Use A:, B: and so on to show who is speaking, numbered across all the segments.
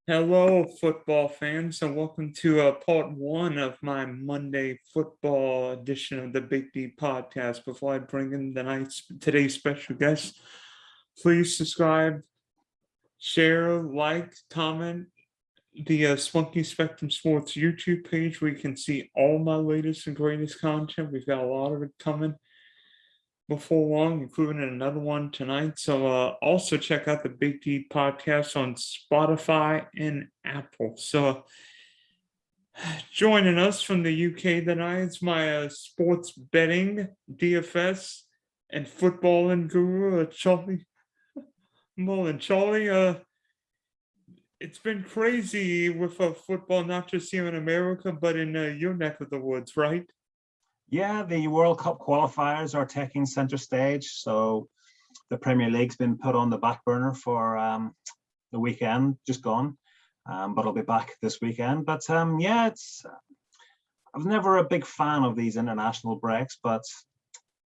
A: Hello, football fans, and welcome to part one of my Monday football edition of the Big D podcast. Before I bring in today's special guest, please subscribe, share, like, comment the Spunky Spectrum Sports YouTube page where you can see all my latest and greatest content. We've got a lot of it coming before long, including another one tonight. So also check out the Big D podcast on Spotify and Apple. So joining us from the UK tonight is my sports betting, DFS, and footballing guru, Charlie Mullan. Charlie, it's been crazy with football, not just here in America, but in your neck of the woods, right?
B: Yeah, the World Cup qualifiers are taking center stage. So the Premier League's been put on the back burner for the weekend, just gone. But I'll be back this weekend. But yeah, I was never a big fan of these international breaks, but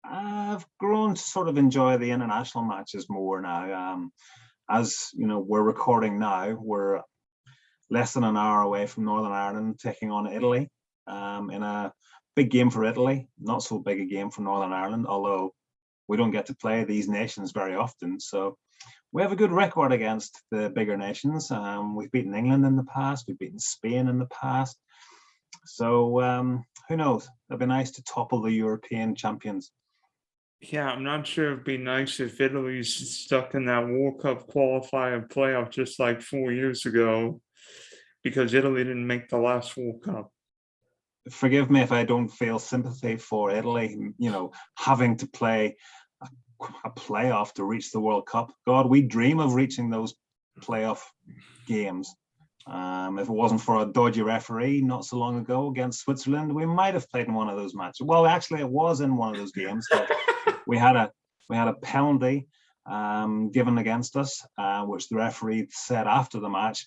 B: I've grown to sort of enjoy the international matches more now. As you know, we're recording now. We're less than an hour away from Northern Ireland taking on Italy in a big game for Italy, not so big a game for Northern Ireland, although we don't get to play these nations very often. So we have a good record against the bigger nations. We've beaten England in the past, we've beaten Spain in the past. So who knows? It'd be nice to topple the European champions.
A: Yeah, I'm not sure it'd be nice if Italy's stuck in that World Cup qualifier playoff just like 4 years ago because Italy didn't make the last World Cup.
B: Forgive me if I don't feel sympathy for Italy, having to play a playoff to reach the World Cup. God, we dream of reaching those playoff games. If it wasn't for a dodgy referee not so long ago against Switzerland, we might have played in one of those matches. Well, actually, it was in one of those games. we had a penalty given against us, which the referee said after the match,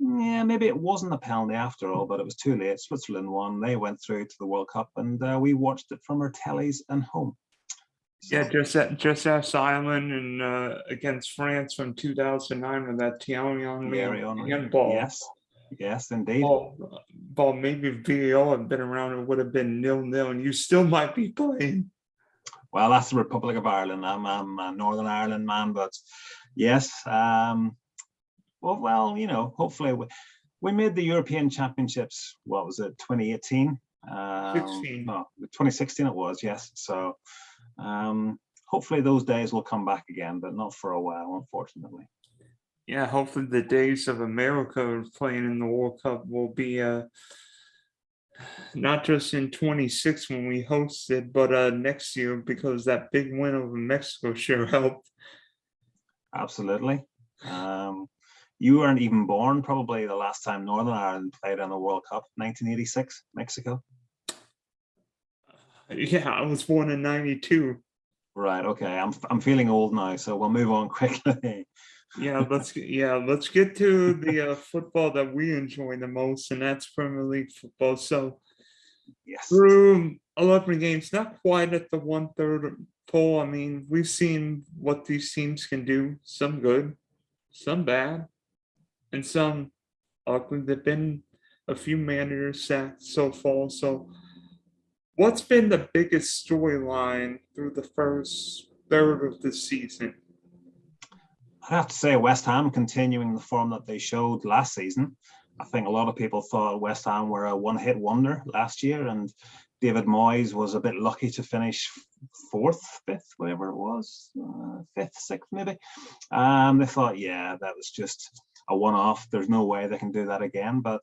B: yeah, maybe it wasn't a penalty after all, but it was too late. Switzerland won. They went through to the World Cup, and we watched it from our tellies and home.
A: So. Yeah, just as Ireland and against France from 2009 with that Thierry Henry handball.
B: Yes, indeed.
A: Ball maybe if VAR had been around, it would have been 0-0, and you still might be playing.
B: Well, that's the Republic of Ireland. I'm a Northern Ireland man, but yes. Well, hopefully we made the European Championships. What was it, 2018?
A: 16.
B: No, 2016 it was, yes. So hopefully those days will come back again, but not for a while, unfortunately.
A: Yeah, hopefully the days of America playing in the World Cup will be not just in 26 when we host it, but next year, because that big win over Mexico sure helped.
B: Absolutely. You weren't even born probably the last time Northern Ireland played in the World Cup, 1986, Mexico.
A: Yeah, I was born in 92.
B: Right, okay. I'm feeling old now, so we'll move on quickly.
A: Let's get to the football that we enjoy the most, and that's Premier League football. So
B: yes,
A: through 11 games, not quite at the 1/3 poll. I mean, we've seen what these teams can do. Some good, some bad, and some ugly. There've been a few managers sacked so far. So what's been the biggest storyline through the first third of the season?
B: I have to say West Ham continuing the form that they showed last season. I think a lot of people thought West Ham were a one-hit wonder last year, and David Moyes was a bit lucky to finish fourth, fifth, whatever it was, fifth, sixth maybe. They thought, yeah, that was just a one-off. There's no way they can do that again, but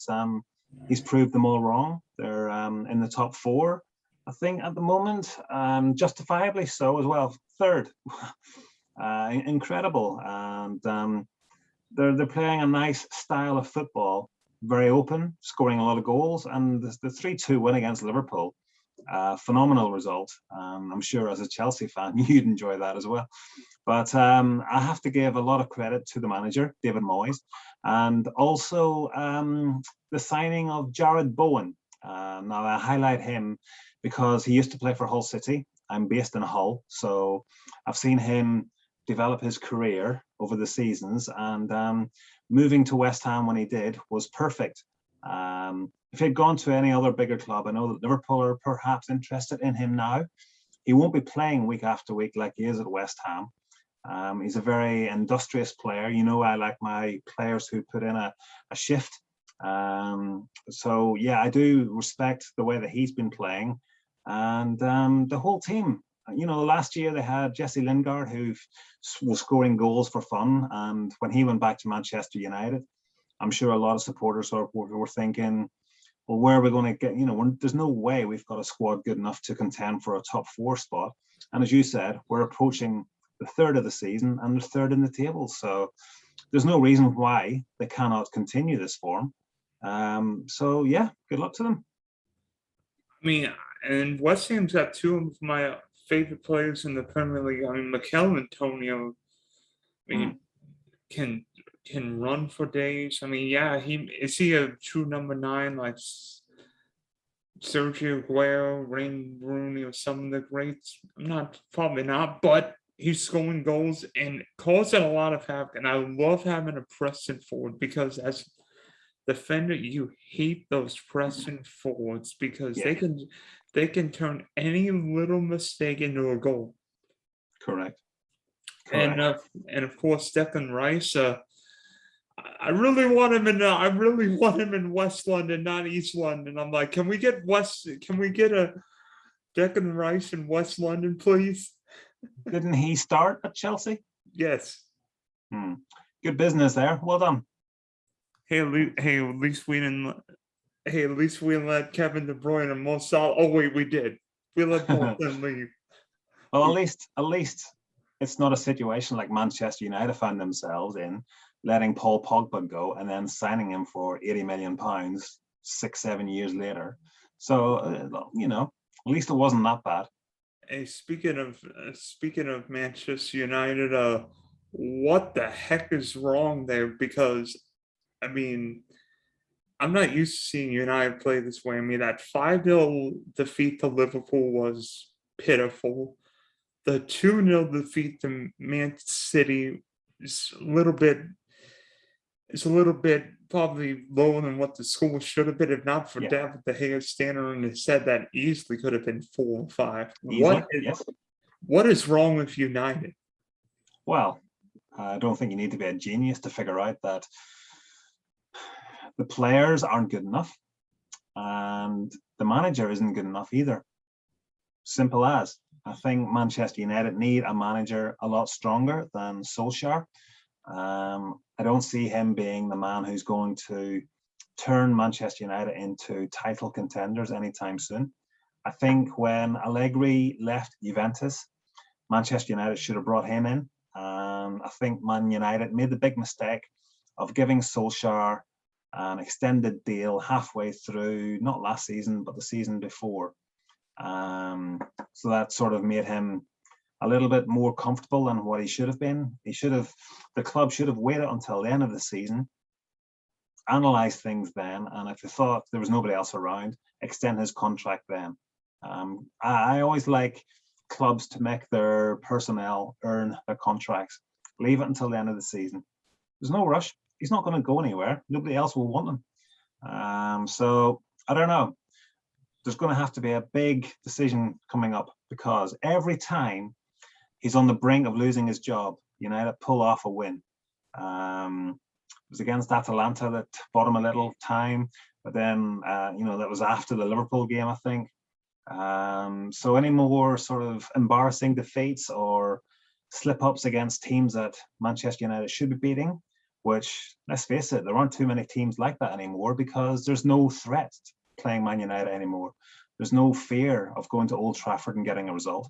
B: he's proved them all wrong. They're in the top four, I think, at the moment, justifiably so as well. Third. Incredible, and they're playing a nice style of football, very open, scoring a lot of goals, and the 3-2 win against Liverpool, phenomenal result. I'm sure as a Chelsea fan you'd enjoy that as well. But I have to give a lot of credit to the manager, David Moyes, and also the signing of Jarrod Bowen. Now I highlight him because he used to play for Hull City. I'm based in Hull, so I've seen him develop his career over the seasons, and moving to West Ham when he did was perfect. If he'd gone to any other bigger club, I know that Liverpool are perhaps interested in him now. He won't be playing week after week like he is at West Ham. He's a very industrious player. You know, I like my players who put in a shift. So, yeah, I do respect the way that he's been playing. And the whole team, you know, last year they had Jesse Lingard, who was scoring goals for fun. And when he went back to Manchester United, I'm sure a lot of supporters were thinking, well, where are we going to get, you know, there's no way we've got a squad good enough to contend for a top 4 spot. And as you said, we're approaching the third of the season and the third in the table. So there's no reason why they cannot continue this form. So, yeah, good luck to them.
A: I mean, and West Ham's got 2 of my favorite players in the Premier League. I mean, Michail Antonio, I mean, can run for days. I mean, yeah, is he a true number 9 like Sergio Aguero, Wayne Rooney, or some of the greats? Probably not, but he's scoring goals and causing a lot of havoc. And I love having a pressing forward, because as defender, you hate those pressing forwards, because they can turn any little mistake into a goal.
B: Correct.
A: And of course, Declan Rice. I really want him in West London, not East London. I'm like, can we get a Declan Rice in West London, please?
B: Didn't he start at Chelsea?
A: Yes.
B: Good business there. Well done.
A: Hey, at least we didn't let Kevin De Bruyne and Mo Salah. Oh wait, we did. We let both them leave.
B: Well, at least it's not a situation like Manchester United found themselves in, letting Paul Pogba go and then signing him for £80 million 6-7 years later. So you know, at least it wasn't that bad.
A: Hey, speaking of Manchester United, what the heck is wrong there? Because I mean, I'm not used to seeing United play this way. I mean, that 5-0 defeat to Liverpool was pitiful. The 2-0 defeat to Man City is a little bit probably lower than what the score should have been, if not for David De Gea standing on his head. That easily could have been 4 or 5. What is wrong with United?
B: Well, I don't think you need to be a genius to figure out that the players aren't good enough and the manager isn't good enough either. Simple as. I think Manchester United need a manager a lot stronger than Solskjaer. I don't see him being the man who's going to turn Manchester United into title contenders anytime soon. I think when Allegri left Juventus, Manchester United should have brought him in. I think Man United made the big mistake of giving Solskjaer an extended deal halfway through, not last season, but the season before. So that sort of made him a little bit more comfortable than what he should have been. The club should have waited until the end of the season, analysed things then, and if they thought there was nobody else around, extend his contract then. I always like clubs to make their personnel earn their contracts. Leave it until the end of the season. There's no rush. He's not going to go anywhere. Nobody else will want him. So I don't know. There's going to have to be a big decision coming up, because every time he's on the brink of losing his job, United pull off a win. It was against Atalanta that bought him a little time, but then that was after the Liverpool game, I think. So any more sort of embarrassing defeats or slip-ups against teams that Manchester United should be beating, which, let's face it, there aren't too many teams like that anymore, because there's no threat playing Man United anymore. There's no fear of going to Old Trafford and getting a result.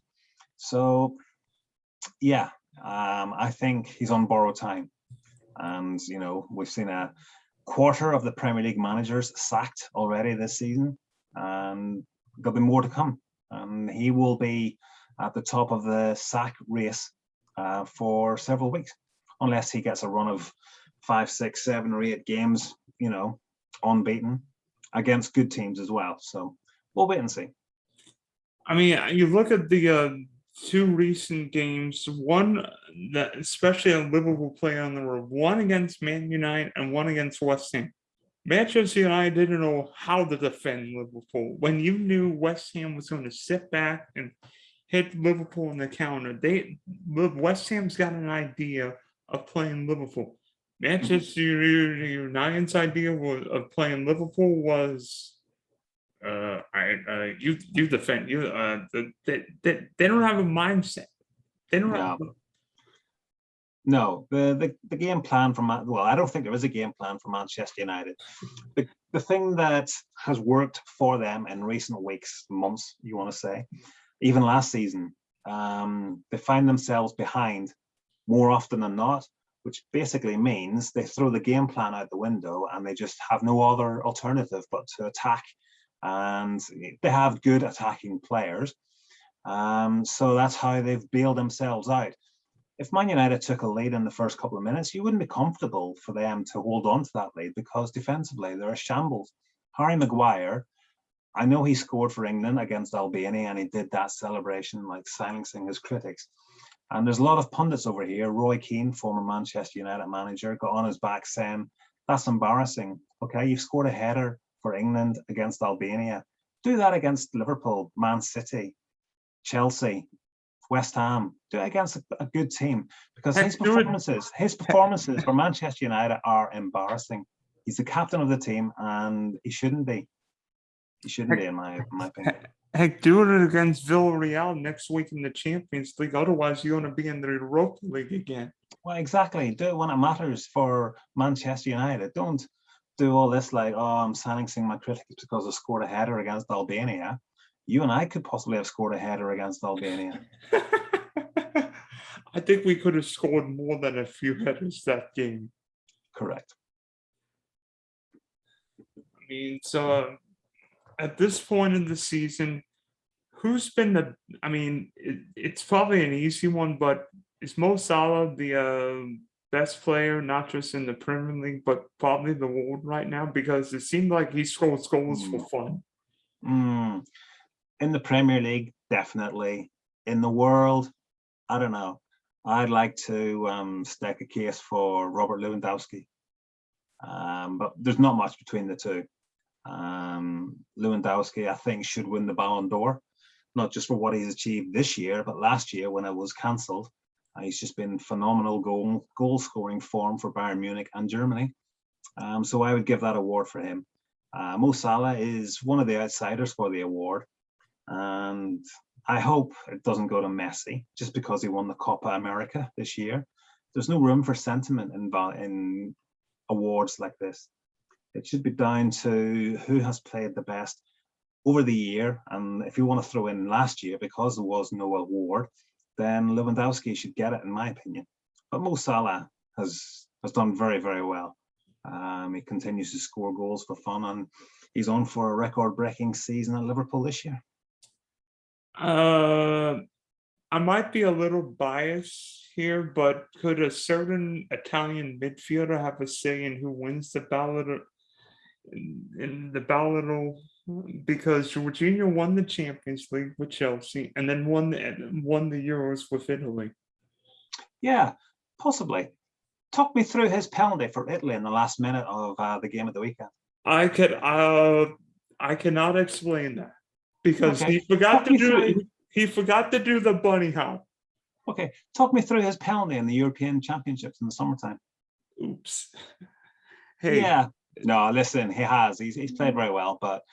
B: So, yeah, I think he's on borrowed time. And, we've seen a quarter of the Premier League managers sacked already this season, and there'll be more to come. And he will be at the top of the sack race for several weeks, unless he gets a run of 5, 6, 7, or 8 games, unbeaten against good teams as well. So we'll wait and see.
A: I mean, you look at the two recent games, one that especially a Liverpool player on the road, one against Man United and one against West Ham. Manchester United didn't know how to defend Liverpool. When you knew West Ham was going to sit back and hit Liverpool in the counter, West Ham's got an idea of playing Liverpool. Manchester United's idea of playing Liverpool was you defend you they don't have a mindset. They don't have
B: No, the game plan from I don't think there is a game plan for Manchester United. The thing that has worked for them in recent weeks, months, you want to say, even last season, they find themselves behind more often than not, which basically means they throw the game plan out the window and they just have no other alternative but to attack. And they have good attacking players. So that's how they've bailed themselves out. If Man United took a lead in the first couple of minutes, you wouldn't be comfortable for them to hold on to that lead because defensively they're a shambles. Harry Maguire, I know he scored for England against Albania and he did that celebration like silencing his critics. And there's a lot of pundits over here. Roy Keane, former Manchester United manager, got on his back saying, that's embarrassing. Okay, you've scored a header for England against Albania. Do that against Liverpool, Man City, Chelsea, West Ham. Do it against a good team because his performances for Manchester United are embarrassing. He's the captain of the team and he shouldn't be. He shouldn't be, in my opinion.
A: Heck, do it against Villarreal next week in the Champions League. Otherwise, you're going to be in the Europa League again.
B: Well, exactly. Do it when it matters for Manchester United. Don't do all this like, oh, I'm silencing my critics because I scored a header against Albania. You and I could possibly have scored a header against Albania.
A: I think we could have scored more than a few headers that game.
B: Correct.
A: I mean, so at this point in the season, who's been it's probably an easy one, but is Mo Salah the best player, not just in the Premier League, but probably the world right now? Because it seemed like he scores goals for fun.
B: In the Premier League, definitely. In the world, I don't know. I'd like to stake a case for Robert Lewandowski. But there's not much between the two. Lewandowski, I think, should win the Ballon d'Or, not just for what he's achieved this year, but last year when it was cancelled. He's just been phenomenal goal-scoring form for Bayern Munich and Germany. So I would give that award for him. Mo Salah is one of the outsiders for the award. And I hope it doesn't go to Messi just because he won the Copa America this year. There's no room for sentiment in awards like this. It should be down to who has played the best over the year. And if you want to throw in last year, because there was no award, then Lewandowski should get it, in my opinion. But Mo Salah has done very, very well. He continues to score goals for fun, and he's on for a record-breaking season at Liverpool this year.
A: I might be a little biased here, but could a certain Italian midfielder have a say in who wins the ballot in the ballot? Because Jorginho won the Champions League with Chelsea and then won the Euros with Italy. Yeah,
B: possibly. Talk me through his penalty for Italy in the last minute of the game of the weekend.
A: I cannot explain that because he forgot to do the bunny hop.
B: Okay, talk me through his penalty in the European Championships in the summertime.
A: Oops. Hey.
B: Yeah. No, listen, he's played very well, but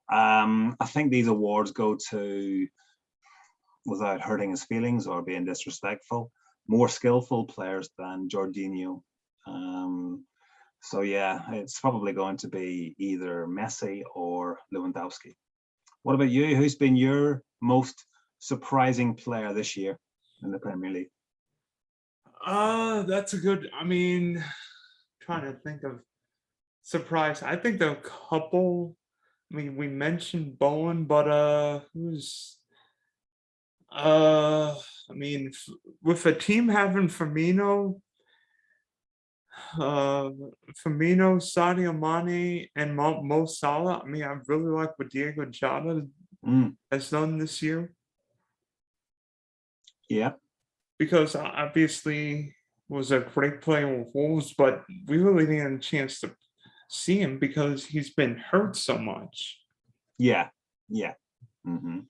B: I think these awards go to, without hurting his feelings or being disrespectful, more skillful players than Jorginho. So yeah, it's probably going to be either Messi or Lewandowski. What about you? Who's been your most surprising player this year in the Premier League?
A: That's a good, trying to think of surprise. I think there are a couple. We mentioned Bowen, but who's with a team having Firmino, Sadio Mane, and Mo Salah, I really like what Diego Jota has done this year.
B: Yeah.
A: because obviously was a great player with Wolves, but we really didn't get a chance to see him because he's been hurt so much.
B: Yeah. Yeah. hmm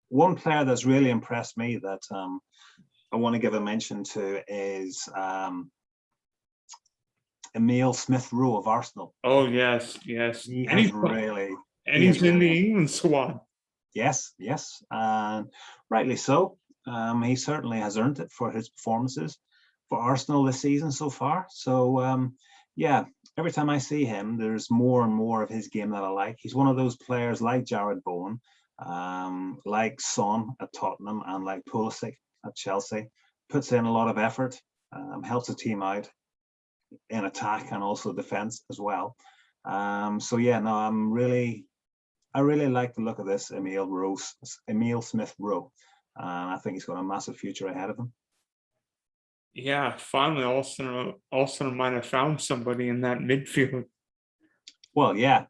B: One player that's really impressed me that I want to give a mention to is Emile Smith-Rowe of Arsenal.
A: Oh yes, yes,
B: He
A: and
B: has really,
A: he's in the England squad.
B: yes, and rightly so. He certainly has earned it for his performances for Arsenal this season so far. So yeah, every time I see him, there's more and more of his game that I like. He's one of those players like Jarrod Bowen, like Son at Tottenham, and like Pulisic at Chelsea. Puts in a lot of effort, helps the team out in attack and also defense as well. So yeah, no, I really like the look of this Emile Smith-Rowe. I think he's got a massive future ahead of him.
A: Yeah, finally, Arsenal might have found somebody in that midfield.
B: Well, yeah.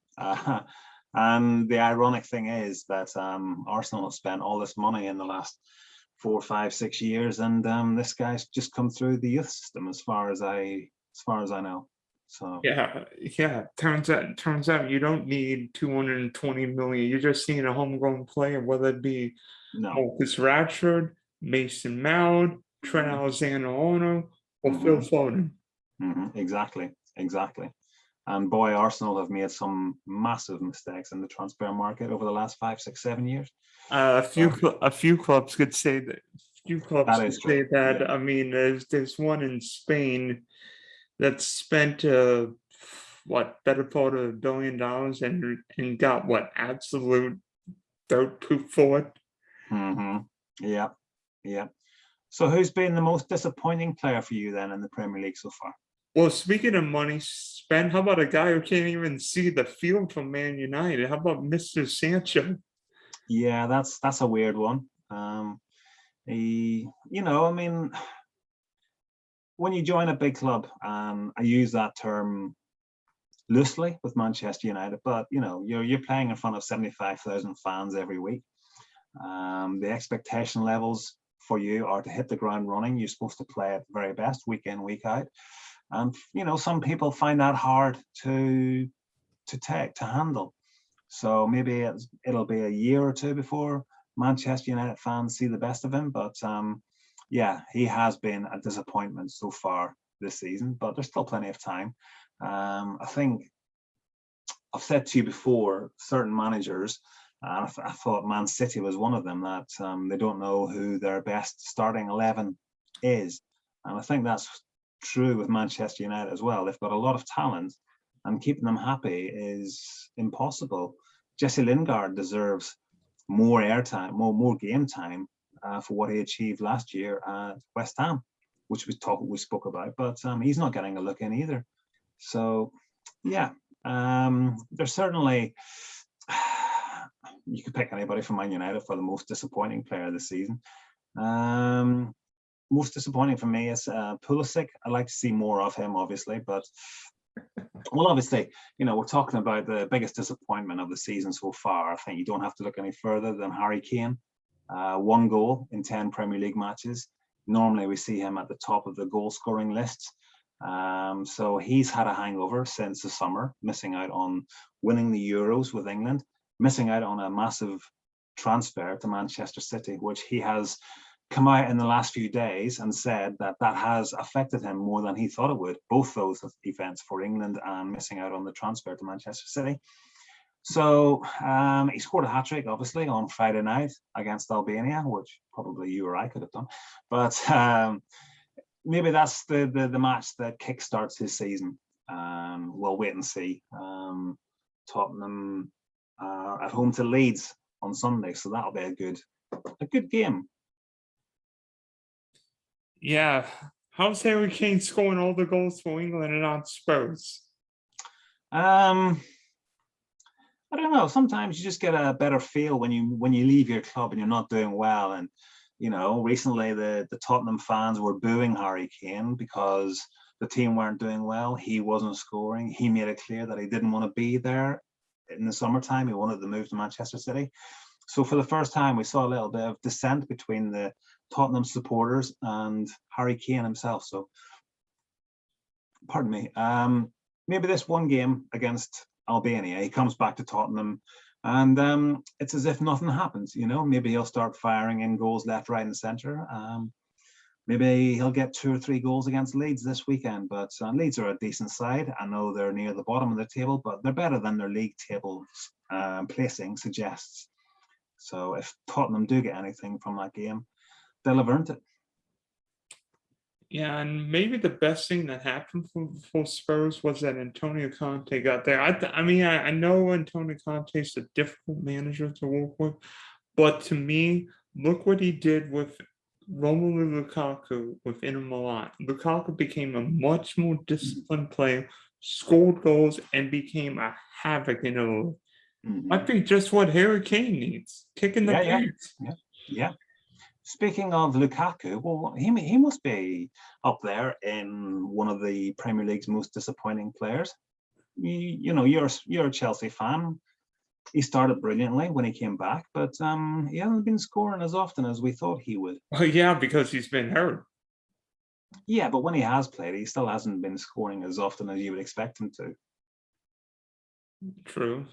B: And the ironic thing is that Arsenal have spent all this money in the last 4, 5, 6 years, and this guy's just come through the youth system, as far as I know. So
A: Yeah, Turns out you don't need 220 million. You're just seeing a homegrown player, whether it be
B: no,
A: Marcus Rashford, Mason Mount, Trent Alexander-Arnold, or Phil Foden.
B: exactly. And boy, Arsenal have made some massive mistakes in the transfer market over the last 5, 6, 7 years.
A: A few clubs could say that. Few clubs
B: That
A: could
B: is
A: say
B: true.
A: that.
B: Yeah.
A: I mean, there's one in Spain that spent what, better part of $1 billion and got what, absolute dirt poop for it.
B: Yeah. So who's been the most disappointing player for you then in the Premier League so far?
A: Well, speaking of money spent, how about a guy who can't even see the field from Man United? How about Mr. Sancho?
B: Yeah, that's a weird one. I mean, when you join a big club, I use that term loosely with Manchester United, but you're playing in front of 75,000 fans every week. The expectation levels for you are to hit the ground running. You're supposed to play at the very best week in, week out. And some people find that hard to handle. So maybe it'll be a year or two before Manchester United fans see the best of him. But yeah, he has been a disappointment so far this season, but there's still plenty of time. I think I've said to you before, certain managers, I thought Man City was one of them, that they don't know who their best starting 11 is. And I think that's true with Manchester United as well. They've got a lot of talent, and keeping them happy is impossible. Jesse Lingard deserves more airtime, more game time for what he achieved last year at West Ham, which we spoke about, but he's not getting a look in either. So yeah, there's certainly, you could pick anybody from Man United for the most disappointing player this season. Most disappointing for me is Pulisic. I'd like to see more of him, obviously, but obviously, we're talking about the biggest disappointment of the season so far. I think you don't have to look any further than Harry Kane. 1 goal in 10 Premier League matches. Normally, we see him at the top of the goal-scoring lists. So he's had a hangover since the summer, missing out on winning the Euros with England, missing out on a massive transfer to Manchester City, which he has come out in the last few days and said that has affected him more than he thought it would, both those events for England and missing out on the transfer to Manchester City. So he scored a hat-trick, obviously, on Friday night against Albania, which probably you or I could have done. But maybe that's the match that kickstarts his season. We'll wait and see. Tottenham at home to Leeds on Sunday, so that'll be a good game.
A: Yeah, how's Harry Kane scoring all the goals for England and not Spurs?
B: I don't know. Sometimes you just get a better feel when you leave your club and you're not doing well. And recently the Tottenham fans were booing Harry Kane because the team weren't doing well. He wasn't scoring. He made it clear that he didn't want to be there in the summertime. He wanted to move to Manchester City. So for the first time, we saw a little bit of dissent between the Tottenham supporters and Harry Kane himself. So, pardon me. Maybe this one game against Albania, he comes back to Tottenham, and it's as if nothing happens. Maybe he'll start firing in goals left, right, and centre. Maybe he'll get 2 or 3 goals against Leeds this weekend. But Leeds are a decent side. I know they're near the bottom of the table, but they're better than their league table placing suggests. So if Tottenham do get anything from that game, they'll have earned it.
A: Yeah, and maybe the best thing that happened for Spurs was that Antonio Conte got there. I know Antonio Conte is a difficult manager to work with, but to me, look what he did with Romelu Lukaku with Inter Milan. Lukaku became a much more disciplined player, scored goals, and became a havoc in Italy. Might be just what Harry Kane needs, kicking the pants.
B: Yeah. Speaking of Lukaku, well, he must be up there in one of the Premier League's most disappointing players. You're a Chelsea fan. He started brilliantly when he came back, but he hasn't been scoring as often as we thought he would.
A: Oh yeah, because he's been hurt.
B: Yeah, but when he has played, he still hasn't been scoring as often as you would expect him to.
A: True.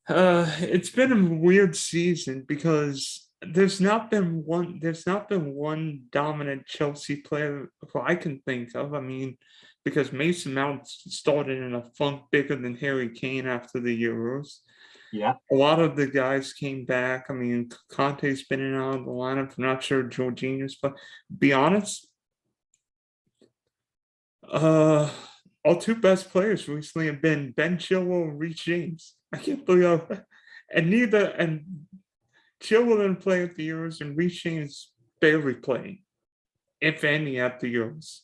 A: It's been a weird season because there's not been one dominant Chelsea player who I can think of. Because Mason Mount started in a funk bigger than Harry Kane after the Euros.
B: Yeah.
A: A lot of the guys came back. Conte's been in and out of the lineup. I'm not sure Jorginho's, but be honest, our 2 best players recently have been Ben Chilwell and Reece James. I can't believe it. And Chilwell didn't play at the Euros, and Reece James barely played, if any, at the Euros.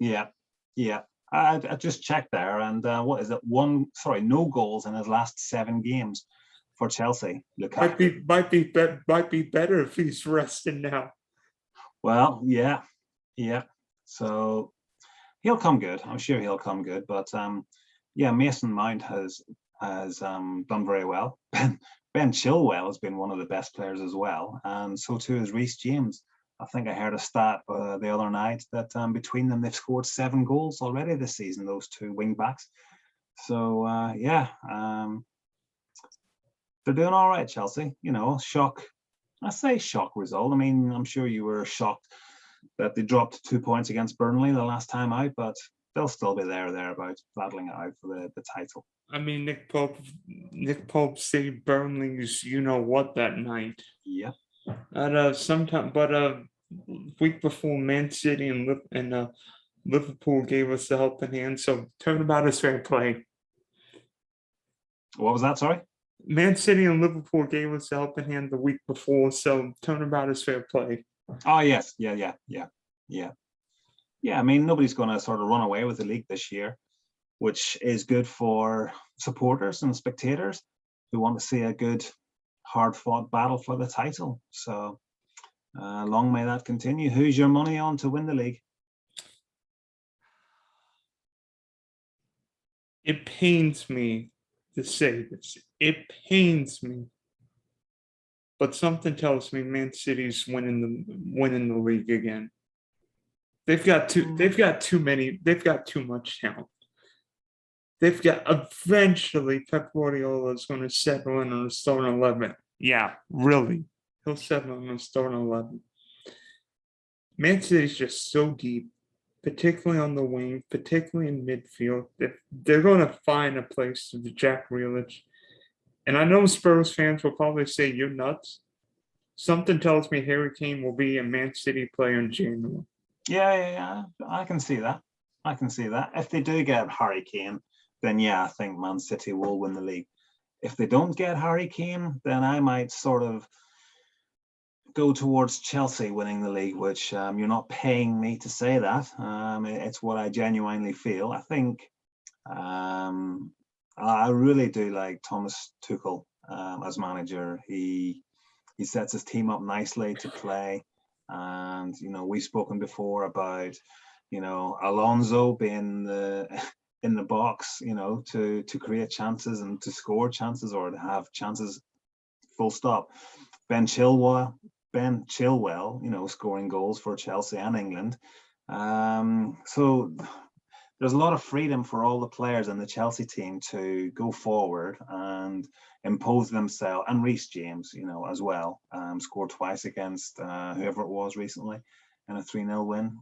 B: Yeah. I just checked there, and what is it? No goals in his last 7 games for Chelsea.
A: Lukaku. Might be better if he's resting now.
B: Well, yeah. So he'll come good. I'm sure he'll come good. But Mason Mount has done very well. Ben Chilwell has been one of the best players as well, and so too is Reece James. I think I heard a stat the other night that between them they've scored 7 goals already this season. Those 2 wing backs. So they're doing all right, Chelsea. Shock. I say shock result. I'm sure you were shocked that they dropped 2 points against Burnley the last time out, but they'll still be thereabouts, battling it out for the title.
A: Nick Pope saved Burnley's what that night.
B: Yeah.
A: Week before, Man City and Liverpool gave us the helping hand. So turnabout is fair play.
B: What was that? Sorry.
A: Man City and Liverpool gave us the helping hand the week before, so turnabout is fair play.
B: Oh yes, yeah. Nobody's going to sort of run away with the league this year, which is good for supporters and spectators who want to see a good, hard-fought battle for the title. So long may that continue. Who's your money on to win the league?
A: It pains me to say this. It pains me, but something tells me Man City's winning the league again. They've got too much talent. Eventually Pep Guardiola is going to settle in on a starting 11. Yeah, really. He'll settle in on a starting 11. Man City's just so deep, particularly on the wing, particularly in midfield. They're going to find a place to Jack Grealish. And I know Spurs fans will probably say, you're nuts. Something tells me Harry Kane will be a Man City player in January.
B: Yeah. I can see that. If they do get Harry Kane, then I think Man City will win the league. If they don't get Harry Kane, then I might sort of go towards Chelsea winning the league, which you're not paying me to say that. It's what I genuinely feel. I think I really do like Thomas Tuchel as manager. He sets his team up nicely to play. And, we've spoken before about, Alonso being in the box, to create chances and to score chances or to have chances full stop. Ben Chilwell, scoring goals for Chelsea and England. So there's a lot of freedom for all the players in the Chelsea team to go forward and impose themselves. And Reece James, as well, scored twice against whoever it was recently in a 3-0 win.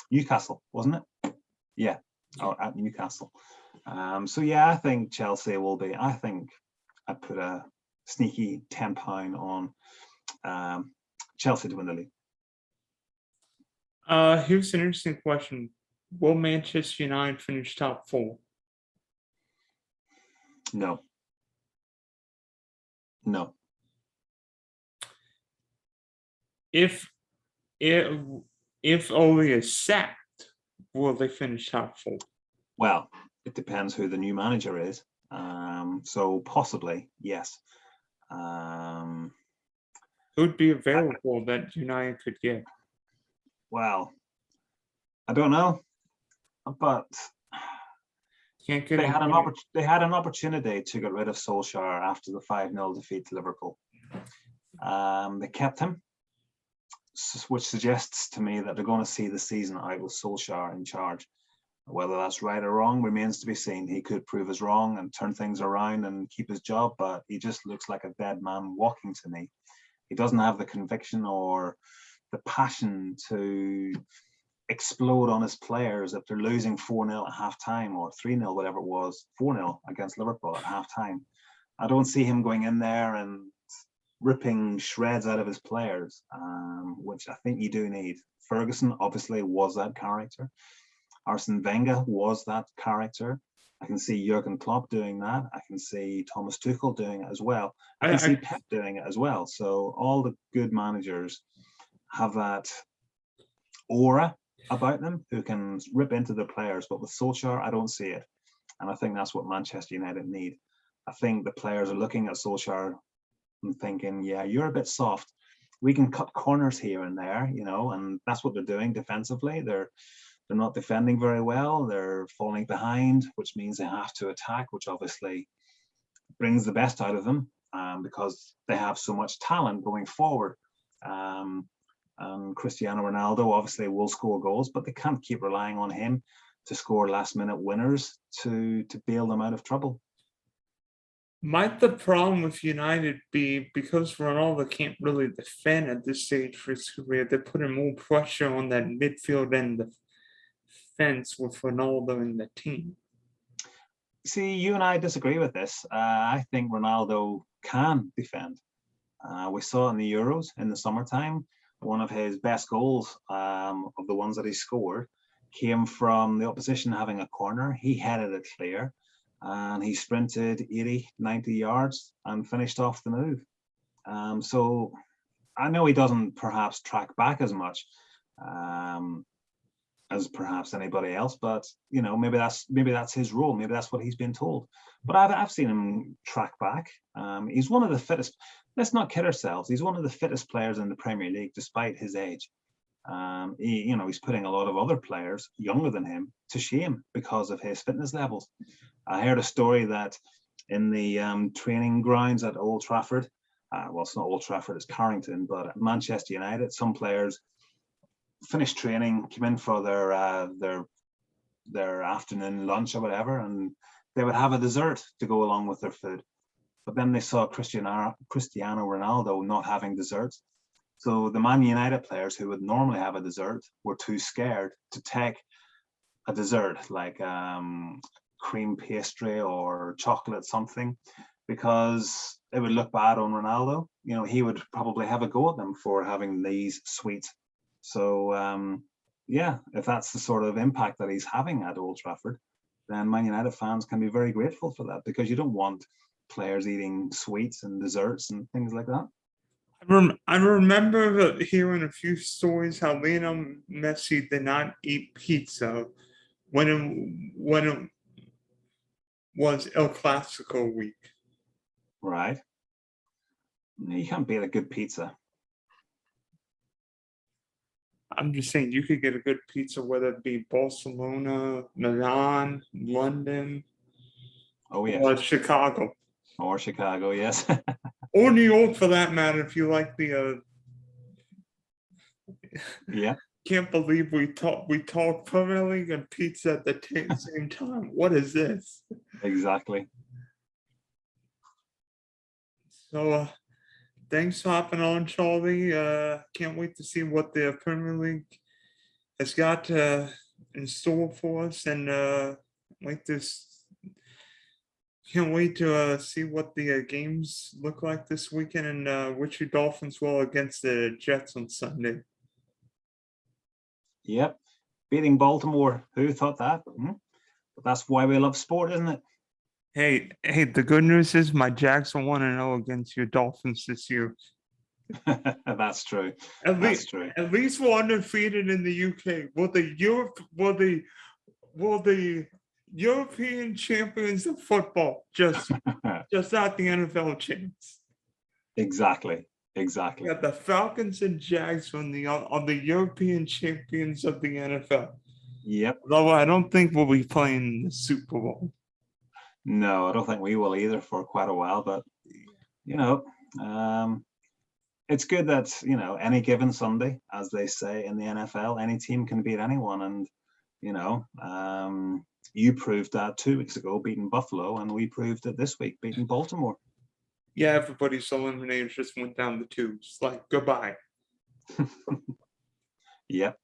B: Newcastle, wasn't it? Yeah, at Newcastle. So yeah, I think Chelsea will be. I think I put a sneaky £10 on Chelsea to win the league.
A: Here's an interesting question. Will Manchester United finish top 4?
B: No.
A: If Ole is sacked, will they finish top 4?
B: Well, it depends who the new manager is. So possibly, yes.
A: Who would be available that United could get?
B: Well, I don't know, but
A: Can't get
B: they had an opportunity to get rid of Solskjaer after the 5-0 defeat to Liverpool. They kept him, which suggests to me that they're going to see the season out with Solskjaer in charge. Whether that's right or wrong remains to be seen. He could prove us wrong and turn things around and keep his job, but he just looks like a dead man walking to me. He doesn't have the conviction or the passion to explode on his players if they're losing 4-0 at halftime or 3-0, whatever it was, 4-0 against Liverpool at halftime. I don't see him going in there and ripping shreds out of his players, which I think you do need. Ferguson obviously was that character. Arsene Wenger was that character. I can see Jurgen Klopp doing that. I can see Thomas Tuchel doing it as well. I can see Pep doing it as well. So all the good managers have that aura about them who can rip into their players. But with Solskjaer, I don't see it. And I think that's what Manchester United need. I think the players are looking at Solskjaer and thinking, yeah, you're a bit soft. We can cut corners here and there, and that's what they're doing defensively. They're not defending very well. They're falling behind, which means they have to attack, which obviously brings the best out of them because they have so much talent going forward. And Cristiano Ronaldo obviously will score goals, but they can't keep relying on him to score last-minute winners to bail them out of trouble.
A: Might the problem with United be because Ronaldo can't really defend at this stage for his career? They're putting more pressure on that midfield and the defense with Ronaldo in the team.
B: See, you and I disagree with this. I think Ronaldo can defend. We saw in the Euros in the summertime, one of his best goals of the ones that he scored came from the opposition having a corner. He headed it clear and he sprinted 80, 90 yards and finished off the move. So I know he doesn't perhaps track back as much as perhaps anybody else, but maybe that's his role. Maybe that's what he's been told. But I've seen him track back. He's one of the fittest. Let's not kid ourselves. He's one of the fittest players in the Premier League, despite his age. He's putting a lot of other players younger than him to shame because of his fitness levels. I heard a story that in the training grounds at Old Trafford, well, it's not Old Trafford, it's Carrington, but at Manchester United, some players finished training, came in for their afternoon lunch or whatever, and they would have a dessert to go along with their food. But then they saw Cristiano Ronaldo not having desserts. So the Man United players who would normally have a dessert were too scared to take a dessert like cream pastry or chocolate something, because it would look bad on Ronaldo. He would probably have a go at them for having these sweets. So if that's the sort of impact that he's having at Old Trafford, then Man United fans can be very grateful for that, because you don't want players eating sweets and desserts and things like that.
A: I remember hearing a few stories how Lionel Messi did not eat pizza when it was El Clasico week.
B: Right. You can't beat a good pizza.
A: I'm just saying you could get a good pizza, whether it be Barcelona, Milan, London,
B: yes.
A: or Chicago.
B: Or Chicago, yes.
A: or New York for that matter, if you like the.
B: Yeah.
A: Can't believe we talk Premier League and pizza at the same time. What is this?
B: Exactly.
A: So, thanks for hopping on, Charlie. Can't wait to see what the Premier League has got in store for us, and can't wait to see what the games look like this weekend, and which your Dolphins will against the Jets on Sunday.
B: Yep. Beating Baltimore. Who thought that? But that's why we love sport, isn't it?
A: Hey, the good news is my Jags are 1-0 against your Dolphins this year.
B: That's true.
A: That's true. At least we're undefeated in the UK. Will the European champions of football just not the NFL champs?
B: Exactly.
A: Yeah, the Falcons and Jags are the European champions of the NFL.
B: Yep.
A: Though I don't think we'll be playing the Super Bowl.
B: No, I don't think we will either for quite a while. But it's good that any given Sunday, as they say in the NFL, any team can beat anyone, and you proved that 2 weeks ago, beating Buffalo, and we proved it this week, beating Baltimore.
A: Yeah, everybody's eliminated just went down the tubes. Like, goodbye.
B: Yep.